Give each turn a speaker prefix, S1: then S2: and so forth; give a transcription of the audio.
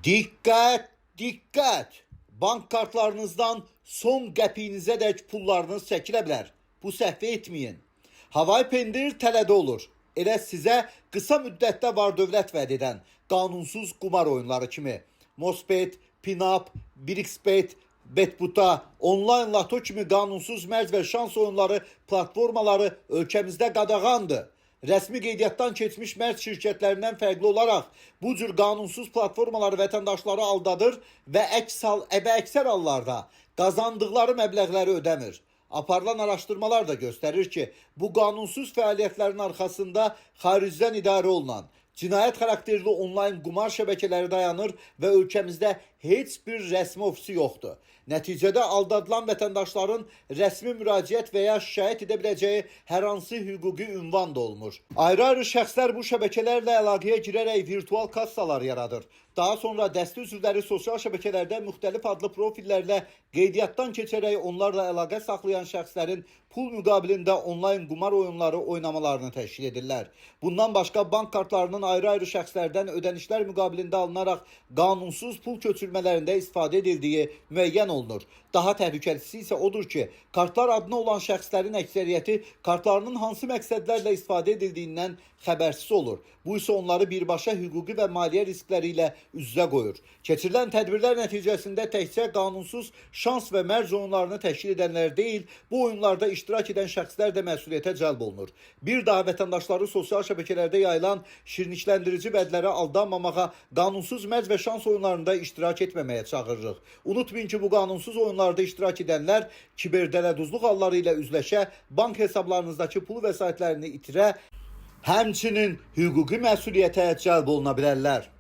S1: Dikkat, dikkat! Bank kartlarınızdan son qəpiyinizə dək pullarınız çəkilə bilər. Bu səhvi etməyin. Havai pendir tələdə olur. Elə sizə qısa müddətdə var dövlət vəd edən qanunsuz qumar oyunları kimi Mosbet, Pinap, Brixbet, Betbuta, online lato kimi qanunsuz mərc və şans oyunları platformaları ölkəmizdə qadağandır. Rəsmi qeydiyyatdan keçmiş mərc şirkətlərindən fərqli olaraq bu cür qanunsuz platformalar vətəndaşları aldadır və əksər hallarda qazandıqları məbləğləri ödəmir. Aparılan araşdırmalar da göstərir ki, bu qanunsuz fəaliyyətlərin arxasında xaricdən idarə olunan cinayət xarakterli onlayn qumar şəbəkələri dayanır və ölkəmizdə heç bir rəsmi ofisi yoxdur. Nəticədə aldadılan vətəndaşların rəsmi müraciət və ya şikayət edə biləcəyi hər hansı hüquqi ünvan da olmur. Ayrı-ayrı şəxslər bu şəbəkələrlə əlaqəyə girərək virtual kassalar yaradır. Daha sonra dəstə üzvləri sosial şəbəkələrdə müxtəlif adlı profillərlə qeydiyyatdan keçərək onlarla əlaqə saxlayan şəxslərin pul müqabilində onlayn qumar oyunları oynamalarını təşkil edirlər. Bundan başqa bank kartlarının ayrı-ayrı şəxslərdən ödənişlər müqabilində alınaraq qanunsuz pul köçürmələrində istifadə edildiyi müəyyən olunur. Daha təhlükəlisi isə odur ki, kartlar adına olan şəxslərin əksəriyyəti kartlarının hansı məqsədlərlə istifadə edildiyindən xəbərsiz olur. Bu isə onları birbaşa hüquqi və maliyyə riskləri ilə üz-üzə qoyur. Keçirilən tədbirlər nəticəsində təkcə qanunsuz şans və mərc oyunlarını təşkil edənlər deyil, bu oyunlarda iştirak edən şəxslər də məsuliyyətə cəlb olunur. Bir daha vətəndaşları sosial şəbəkələrdə yayılan şirinlikləndirici vədlərə aldanmamağa, qanunsuz mərc və şans oyunlarında iştirak etməməyə çağırırıq. Unutmayın ki, bu qanunsuz oyunlarda iştirak edənlər kiberdələduzluq halları ilə üzləşə, bank hesablarınızdakı pul vəsaitlərini itirə, həmçinin hüquqi məsuliyyətə cəlb oluna bilərlər.